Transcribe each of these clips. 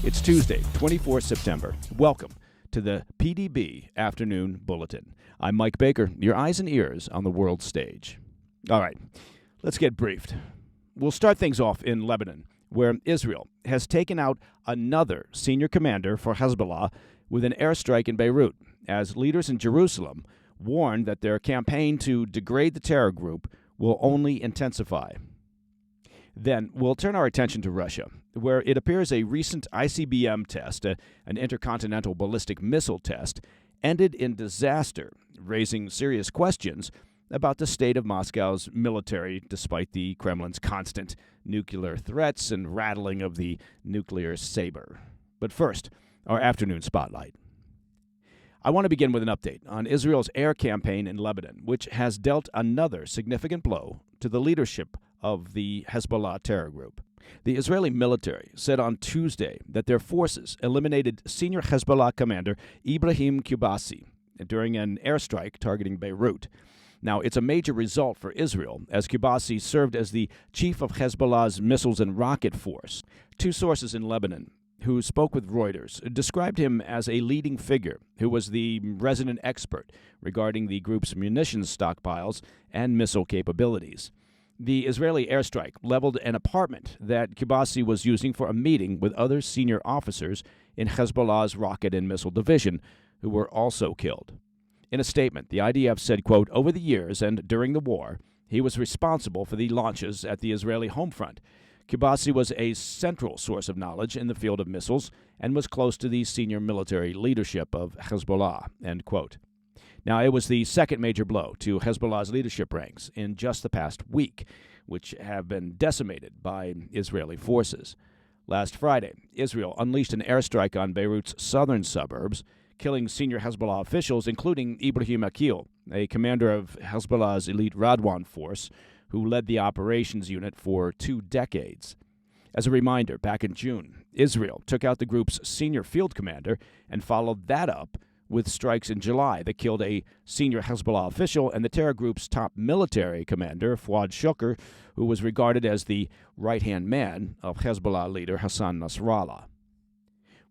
It's Tuesday, 24th September. Welcome to the PDB Afternoon Bulletin. I'm Mike Baker, your eyes and ears on the world stage. All right, let's get briefed. We'll start things off in Lebanon, where Israel has taken out another senior commander for Hezbollah with an airstrike in Beirut, as leaders in Jerusalem warned that their campaign to degrade the terror group will only intensify. Then we'll turn our attention to Russia, where it appears a recent ICBM test, an intercontinental ballistic missile test, ended in disaster, raising serious questions about the state of Moscow's military, despite the Kremlin's constant nuclear threats and rattling of the nuclear saber. But first, our afternoon spotlight. I want to begin with an update on Israel's air campaign in Lebanon, which has dealt another significant blow to the leadership of the Hezbollah terror group. The Israeli military said on Tuesday that their forces eliminated senior Hezbollah commander Ibrahim Qubasi during an airstrike targeting Beirut. Now, it's a major result for Israel, as Qubasi served as the chief of Hezbollah's missiles and rocket force. Two sources in Lebanon who spoke with Reuters described him as a leading figure who was the resident expert regarding the group's munitions stockpiles and missile capabilities. The Israeli airstrike leveled an apartment that Qubasi was using for a meeting with other senior officers in Hezbollah's rocket and missile division, who were also killed. In a statement, the IDF said, quote, "Over the years and during the war, he was responsible for the launches at the Israeli home front. Qubasi was a central source of knowledge in the field of missiles and was close to the senior military leadership of Hezbollah," end quote. Now, it was the second major blow to Hezbollah's leadership ranks in just the past week, which have been decimated by Israeli forces. Last Friday, Israel unleashed an airstrike on Beirut's southern suburbs, killing senior Hezbollah officials, including Ibrahim Akil, a commander of Hezbollah's elite Radwan force, who led the operations unit for 2 decades. As a reminder, back in June, Israel took out the group's senior field commander and followed that up with strikes in July that killed a senior Hezbollah official and the terror group's top military commander, Fuad Shukr, who was regarded as the right-hand man of Hezbollah leader Hassan Nasrallah.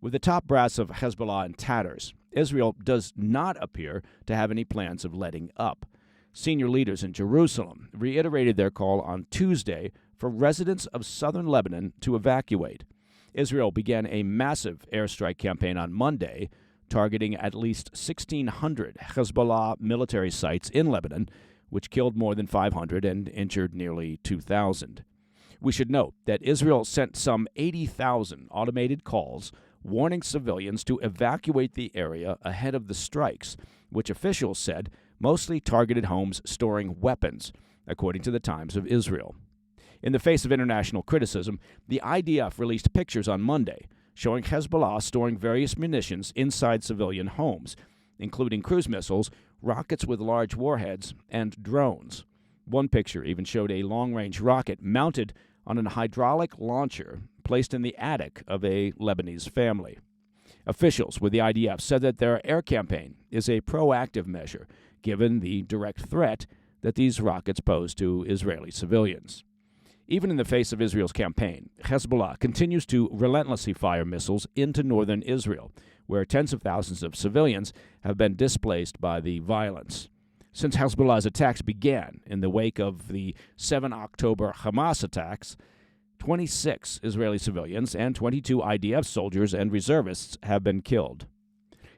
With the top brass of Hezbollah in tatters, Israel does not appear to have any plans of letting up. Senior leaders in Jerusalem reiterated their call on Tuesday for residents of southern Lebanon to evacuate. Israel began a massive airstrike campaign on Monday, targeting at least 1,600 Hezbollah military sites in Lebanon, which killed more than 500 and injured nearly 2,000. We should note that Israel sent some 80,000 automated calls warning civilians to evacuate the area ahead of the strikes, which officials said mostly targeted homes storing weapons, according to the Times of Israel. In the face of international criticism, the IDF released pictures on Monday showing Hezbollah storing various munitions inside civilian homes, including cruise missiles, rockets with large warheads, and drones. One picture even showed a long-range rocket mounted on an hydraulic launcher placed in the attic of a Lebanese family. Officials with the IDF said that their air campaign is a proactive measure, given the direct threat that these rockets pose to Israeli civilians. Even in the face of Israel's campaign, Hezbollah continues to relentlessly fire missiles into northern Israel, where tens of thousands of civilians have been displaced by the violence. Since Hezbollah's attacks began in the wake of the 7 October Hamas attacks, 26 Israeli civilians and 22 IDF soldiers and reservists have been killed.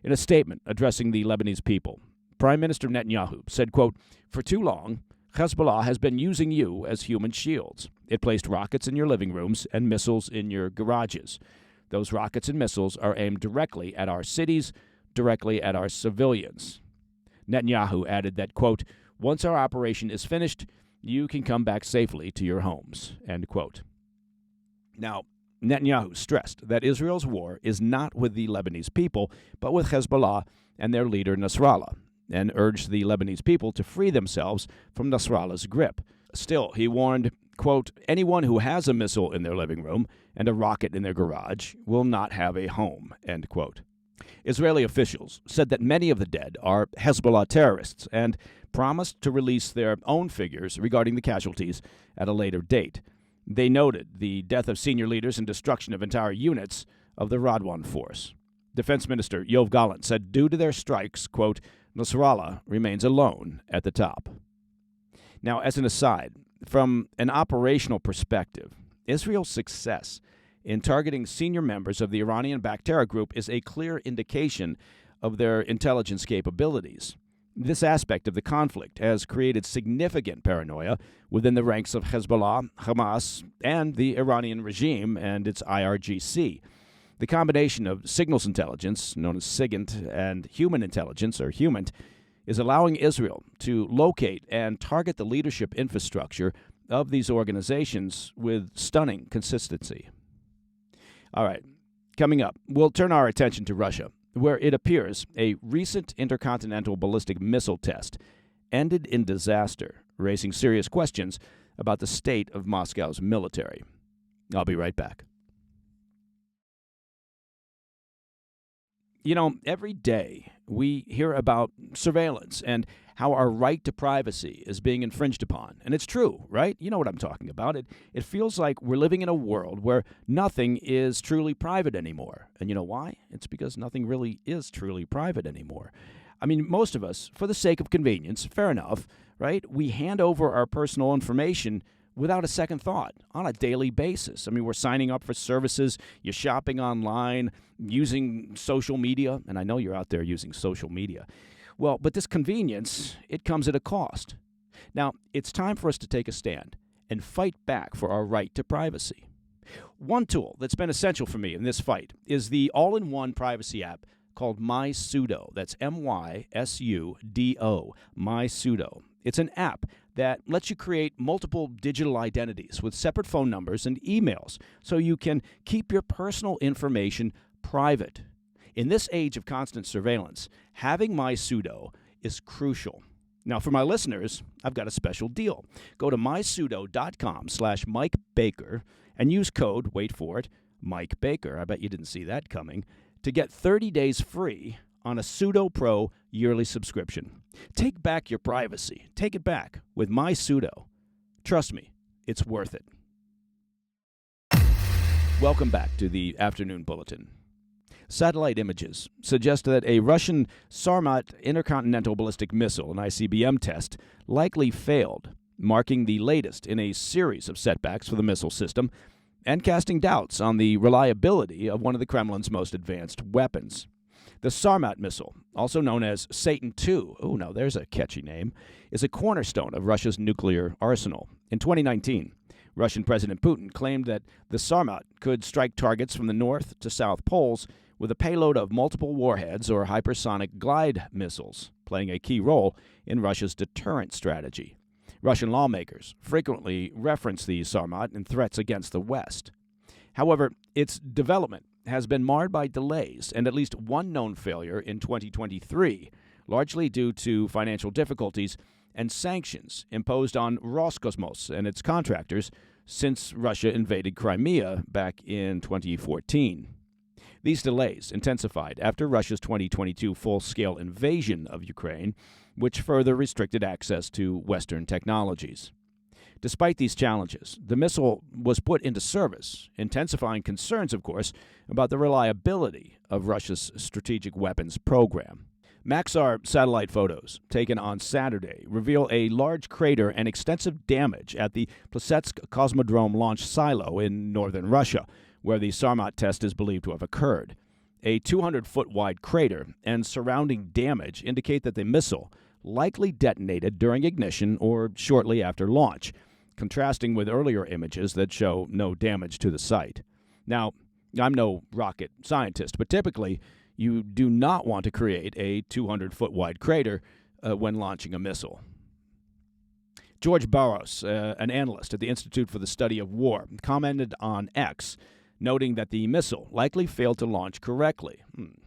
In a statement addressing the Lebanese people, Prime Minister Netanyahu said, quote, "For too long, Hezbollah has been using you as human shields. It placed rockets in your living rooms and missiles in your garages. Those rockets and missiles are aimed directly at our cities, directly at our civilians." Netanyahu added that, quote, "Once our operation is finished, you can come back safely to your homes," end quote. Now, Netanyahu stressed that Israel's war is not with the Lebanese people, but with Hezbollah and their leader Nasrallah, and urged the Lebanese people to free themselves from Nasrallah's grip. Still, he warned, quote, "Anyone who has a missile in their living room and a rocket in their garage will not have a home," end quote. Israeli officials said that many of the dead are Hezbollah terrorists and promised to release their own figures regarding the casualties at a later date. They noted the death of senior leaders and destruction of entire units of the Radwan force. Defense Minister Yoav Gallant said due to their strikes, quote, Nasrallah remains alone at the top. Now, as an aside, from an operational perspective, Israel's success in targeting senior members of the Iranian-backed terror group is a clear indication of their intelligence capabilities. This aspect of the conflict has created significant paranoia within the ranks of Hezbollah, Hamas, and the Iranian regime and its IRGC. The combination of signals intelligence, known as SIGINT, and human intelligence, or HUMINT, is allowing Israel to locate and target the leadership infrastructure of these organizations with stunning consistency. All right, coming up, we'll turn our attention to Russia, where it appears a recent intercontinental ballistic missile test ended in disaster, raising serious questions about the state of Moscow's military. I'll be right back. You know, every day we hear about surveillance and how our right to privacy is being infringed upon. And it's true, right? You know what I'm talking about. It feels like we're living in a world where nothing is truly private anymore. And you know why? It's because nothing really is truly private anymore. I mean, most of us, for the sake of convenience, fair enough, right? We hand over our personal information without a second thought on a daily basis. I mean, we're signing up for services, you're shopping online, using social media, and I know you're out there using social media. Well, but this convenience, it comes at a cost. Now, it's time for us to take a stand and fight back for our right to privacy. One tool that's been essential for me in this fight is the all-in-one privacy app called MySudo. That's MySudo, MySudo. It's an app that lets you create multiple digital identities with separate phone numbers and emails so you can keep your personal information private. In this age of constant surveillance, having MySudo is crucial. Now, for my listeners, I've got a special deal. Go to mysudo.com/Mike Baker and use code, wait for it, Mike Baker. I bet you didn't see that coming, to get 30 days free on a Sudo Pro yearly subscription. Take back your privacy. Take it back with MySudo. Trust me, it's worth it. Welcome back to the Afternoon Bulletin. Satellite images suggest that a Russian Sarmat intercontinental ballistic missile, an ICBM test, likely failed, marking the latest in a series of setbacks for the missile system and casting doubts on the reliability of one of the Kremlin's most advanced weapons. The Sarmat missile, also known as Satan II, oh, now there's a catchy name, is a cornerstone of Russia's nuclear arsenal. In 2019, Russian President Putin claimed that the Sarmat could strike targets from the north to south poles with a payload of multiple warheads or hypersonic glide missiles, playing a key role in Russia's deterrent strategy. Russian lawmakers frequently reference the Sarmat in threats against the West. However, its development has been marred by delays and at least one known failure in 2023, largely due to financial difficulties and sanctions imposed on Roscosmos and its contractors since Russia invaded Crimea back in 2014. These delays intensified after Russia's 2022 full-scale invasion of Ukraine, which further restricted access to Western technologies. Despite these challenges, the missile was put into service, intensifying concerns, of course, about the reliability of Russia's strategic weapons program. Maxar satellite photos taken on Saturday reveal a large crater and extensive damage at the Plesetsk Cosmodrome launch silo in northern Russia, where the Sarmat test is believed to have occurred. A 200-foot wide crater and surrounding damage indicate that the missile likely detonated during ignition or shortly after launch, contrasting with earlier images that show no damage to the site. Now, I'm no rocket scientist, but typically you do not want to create a 200-foot wide crater when launching a missile. George Barros, an analyst at the Institute for the Study of War, commented on X, noting that the missile likely failed to launch correctly.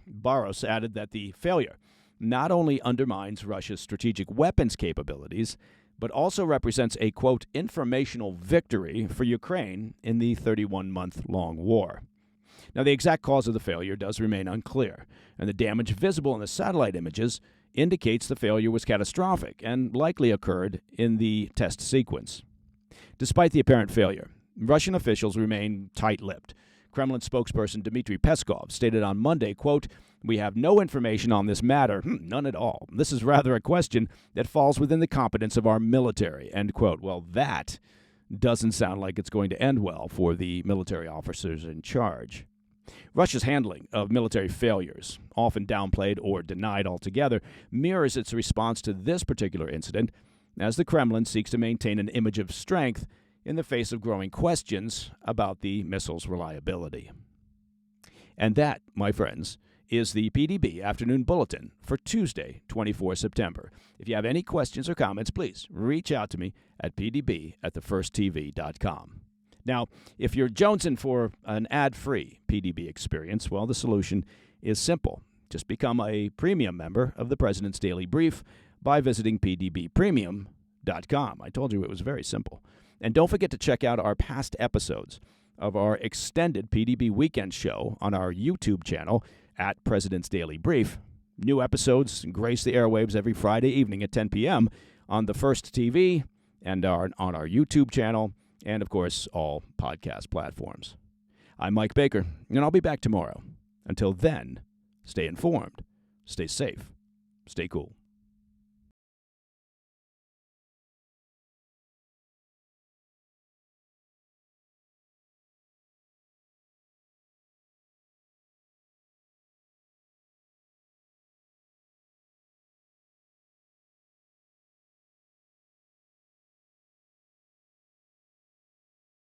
Barros added that the failure not only undermines Russia's strategic weapons capabilities, but also represents a, quote, informational victory for Ukraine in the 31-month-long war. Now, the exact cause of the failure does remain unclear, and the damage visible in the satellite images indicates the failure was catastrophic and likely occurred in the test sequence. Despite the apparent failure, Russian officials remain tight-lipped, Kremlin spokesperson Dmitry Peskov stated on Monday, quote, "We have no information on this matter, none at all. This is rather a question that falls within the competence of our military," end quote. Well, that doesn't sound like it's going to end well for the military officers in charge. Russia's handling of military failures, often downplayed or denied altogether, mirrors its response to this particular incident as the Kremlin seeks to maintain an image of strength in the face of growing questions about the missile's reliability. And that, my friends, is the PDB Afternoon Bulletin for Tuesday, 24 September. If you have any questions or comments, please reach out to me at pdb@thefirsttv.com. Now, if you're jonesing for an ad-free PDB experience, well, the solution is simple. Just become a premium member of the President's Daily Brief by visiting pdbpremium.com. I told you it was very simple. And don't forget to check out our past episodes of our extended PDB Weekend Show on our YouTube channel at President's Daily Brief. New episodes grace the airwaves every Friday evening at 10 p.m. on the First TV and on our YouTube channel, and, of course, all podcast platforms. I'm Mike Baker, and I'll be back tomorrow. Until then, stay informed, stay safe, stay cool.